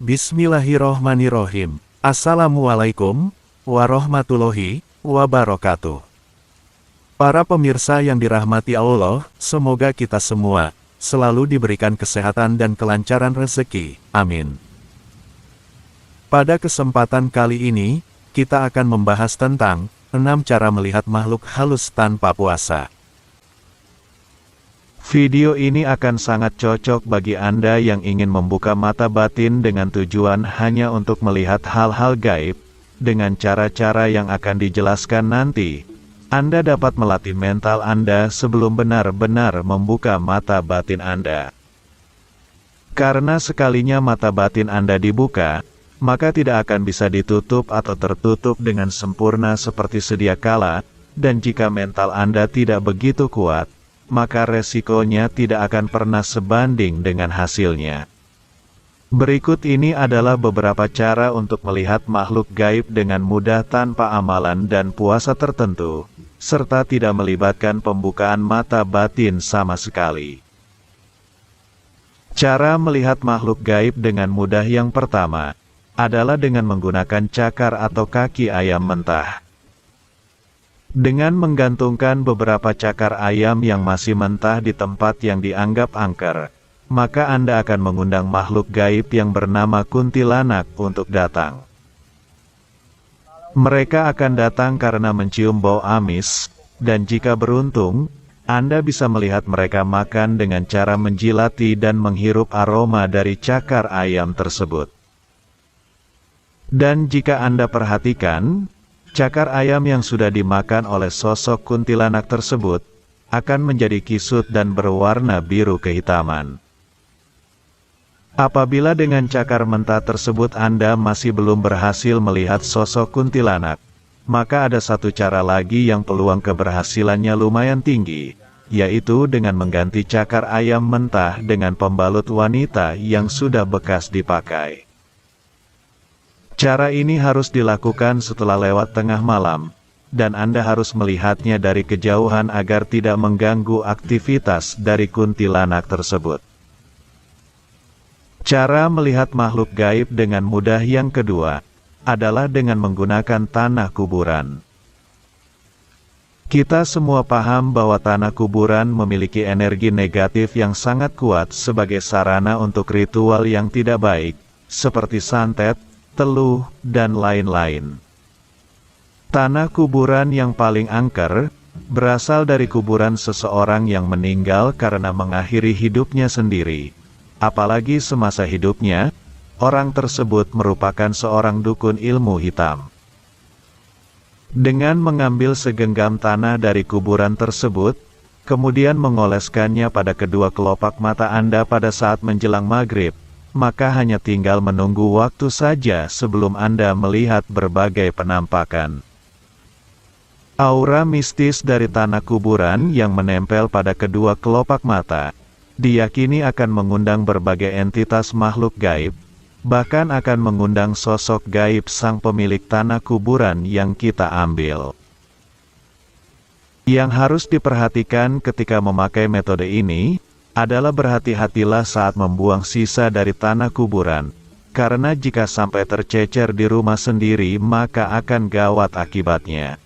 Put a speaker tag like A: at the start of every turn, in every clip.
A: Bismillahirrohmanirrohim. Assalamualaikum warahmatullahi wabarakatuh. Para pemirsa yang dirahmati Allah, semoga kita semua selalu diberikan kesehatan dan kelancaran rezeki. Amin. Pada kesempatan kali ini, kita akan membahas tentang 6 cara melihat makhluk halus tanpa puasa. Video ini akan sangat cocok bagi Anda yang ingin membuka mata batin dengan tujuan hanya untuk melihat hal-hal gaib. Dengan cara-cara yang akan dijelaskan nanti, Anda dapat melatih mental Anda sebelum benar-benar membuka mata batin Anda. Karena sekalinya mata batin Anda dibuka, maka tidak akan bisa ditutup atau tertutup dengan sempurna seperti sedia kala, dan jika mental Anda tidak begitu kuat, maka resikonya tidak akan pernah sebanding dengan hasilnya. Berikut ini adalah beberapa cara untuk melihat makhluk gaib dengan mudah tanpa amalan dan puasa tertentu, serta tidak melibatkan pembukaan mata batin sama sekali. Cara melihat makhluk gaib dengan mudah yang pertama adalah dengan menggunakan cakar atau kaki ayam mentah. Dengan menggantungkan beberapa cakar ayam yang masih mentah di tempat yang dianggap angker, maka Anda akan mengundang makhluk gaib yang bernama kuntilanak untuk datang. Mereka akan datang karena mencium bau amis, dan jika beruntung, Anda bisa melihat mereka makan dengan cara menjilati dan menghirup aroma dari cakar ayam tersebut. Dan jika Anda perhatikan, cakar ayam yang sudah dimakan oleh sosok kuntilanak tersebut akan menjadi kisut dan berwarna biru kehitaman. Apabila dengan cakar mentah tersebut Anda masih belum berhasil melihat sosok kuntilanak, maka ada satu cara lagi yang peluang keberhasilannya lumayan tinggi, yaitu dengan mengganti cakar ayam mentah dengan pembalut wanita yang sudah bekas dipakai. Cara ini harus dilakukan setelah lewat tengah malam, dan Anda harus melihatnya dari kejauhan agar tidak mengganggu aktivitas dari kuntilanak tersebut. Cara melihat makhluk gaib dengan mudah yang kedua adalah dengan menggunakan tanah kuburan. Kita semua paham bahwa tanah kuburan memiliki energi negatif yang sangat kuat sebagai sarana untuk ritual yang tidak baik, seperti santet, teluh, dan lain-lain. Tanah kuburan yang paling angker berasal dari kuburan seseorang yang meninggal karena mengakhiri hidupnya sendiri. Apalagi semasa hidupnya, orang tersebut merupakan seorang dukun ilmu hitam. Dengan mengambil segenggam tanah dari kuburan tersebut, kemudian mengoleskannya pada kedua kelopak mata Anda pada saat menjelang maghrib, maka hanya tinggal menunggu waktu saja sebelum Anda melihat berbagai penampakan. Aura mistis dari tanah kuburan yang menempel pada kedua kelopak mata, diyakini akan mengundang berbagai entitas makhluk gaib, bahkan akan mengundang sosok gaib sang pemilik tanah kuburan yang kita ambil. Yang harus diperhatikan ketika memakai metode ini, adalah berhati-hatilah saat membuang sisa dari tanah kuburan, karena jika sampai tercecer di rumah sendiri maka akan gawat akibatnya.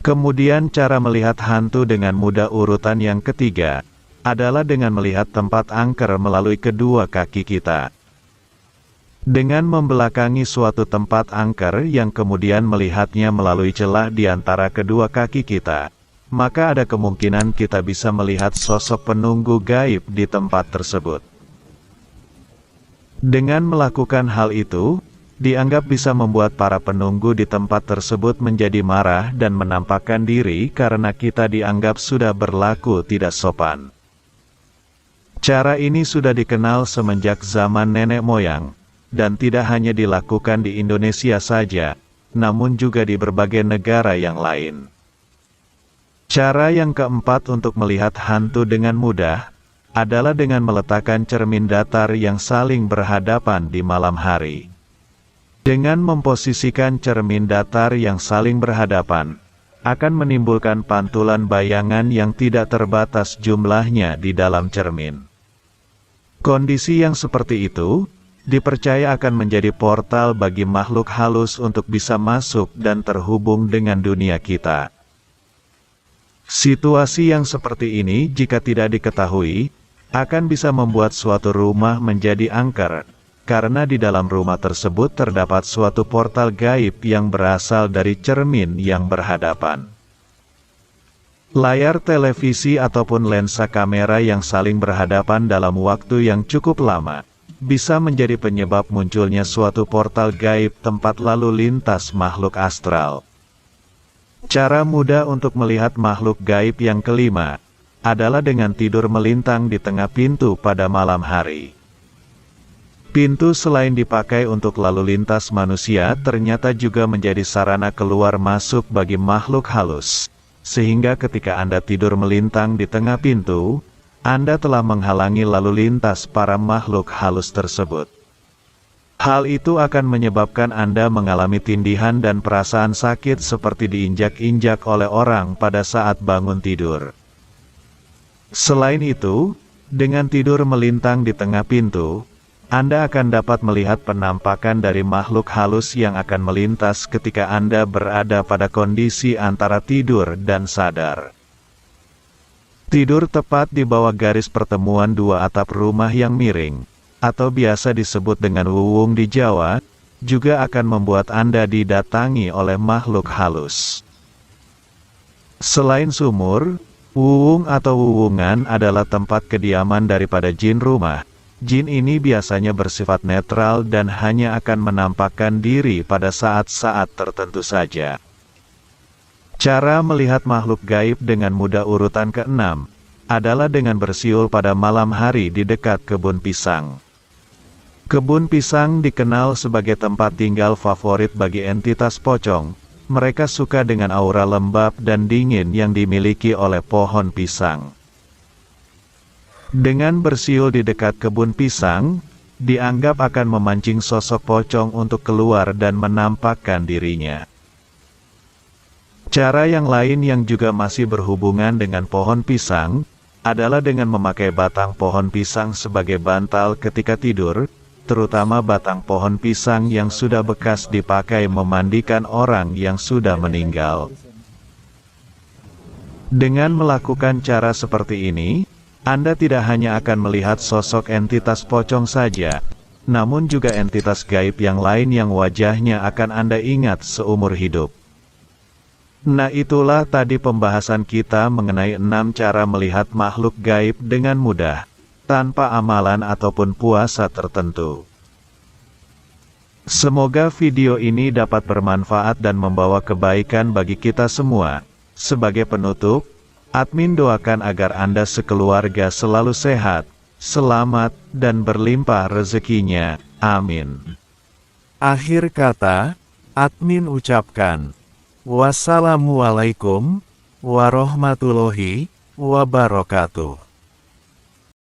A: Kemudian cara melihat hantu dengan mudah urutan yang ketiga, adalah dengan melihat tempat angker melalui kedua kaki kita. Dengan membelakangi suatu tempat angker yang kemudian melihatnya melalui celah di antara kedua kaki kita, maka ada kemungkinan kita bisa melihat sosok penunggu gaib di tempat tersebut. Dengan melakukan hal itu, dianggap bisa membuat para penunggu di tempat tersebut menjadi marah dan menampakkan diri karena kita dianggap sudah berlaku tidak sopan. Cara ini sudah dikenal semenjak zaman nenek moyang, dan tidak hanya dilakukan di Indonesia saja, namun juga di berbagai negara yang lain. Cara yang keempat untuk melihat hantu dengan mudah, adalah dengan meletakkan cermin datar yang saling berhadapan di malam hari. Dengan memposisikan cermin datar yang saling berhadapan, akan menimbulkan pantulan bayangan yang tidak terbatas jumlahnya di dalam cermin. Kondisi yang seperti itu dipercaya akan menjadi portal bagi makhluk halus untuk bisa masuk dan terhubung dengan dunia kita. Situasi yang seperti ini jika tidak diketahui, akan bisa membuat suatu rumah menjadi angker, karena di dalam rumah tersebut terdapat suatu portal gaib yang berasal dari cermin yang berhadapan. Layar televisi ataupun lensa kamera yang saling berhadapan dalam waktu yang cukup lama, bisa menjadi penyebab munculnya suatu portal gaib tempat lalu lintas makhluk astral. Cara mudah untuk melihat makhluk gaib yang kelima, adalah dengan tidur melintang di tengah pintu pada malam hari. Pintu selain dipakai untuk lalu lintas manusia, ternyata juga menjadi sarana keluar masuk bagi makhluk halus. Sehingga ketika Anda tidur melintang di tengah pintu, Anda telah menghalangi lalu lintas para makhluk halus tersebut. Hal itu akan menyebabkan Anda mengalami tindihan dan perasaan sakit seperti diinjak-injak oleh orang pada saat bangun tidur. Selain itu, dengan tidur melintang di tengah pintu, Anda akan dapat melihat penampakan dari makhluk halus yang akan melintas ketika Anda berada pada kondisi antara tidur dan sadar. Tidur tepat di bawah garis pertemuan dua atap rumah yang miring, atau biasa disebut dengan wuwung di Jawa, juga akan membuat Anda didatangi oleh makhluk halus. Selain sumur, wuwung atau wuwungan adalah tempat kediaman daripada jin rumah. Jin ini biasanya bersifat netral dan hanya akan menampakkan diri pada saat-saat tertentu saja. Cara melihat makhluk gaib dengan mudah urutan ke-6, adalah dengan bersiul pada malam hari di dekat kebun pisang. Kebun pisang dikenal sebagai tempat tinggal favorit bagi entitas pocong. Mereka suka dengan aura lembab dan dingin yang dimiliki oleh pohon pisang. Dengan bersiul di dekat kebun pisang, dianggap akan memancing sosok pocong untuk keluar dan menampakkan dirinya. Cara yang lain yang juga masih berhubungan dengan pohon pisang, adalah dengan memakai batang pohon pisang sebagai bantal ketika tidur, terutama batang pohon pisang yang sudah bekas dipakai memandikan orang yang sudah meninggal. Dengan melakukan cara seperti ini, Anda tidak hanya akan melihat sosok entitas pocong saja, namun juga entitas gaib yang lain yang wajahnya akan Anda ingat seumur hidup. Nah, itulah tadi pembahasan kita mengenai 6 cara melihat makhluk gaib dengan mudah, tanpa amalan ataupun puasa tertentu. Semoga video ini dapat bermanfaat dan membawa kebaikan bagi kita semua. Sebagai penutup, admin doakan agar Anda sekeluarga selalu sehat, selamat, dan berlimpah rezekinya. Amin. Akhir kata, admin ucapkan, wassalamualaikum warahmatullahi wabarakatuh.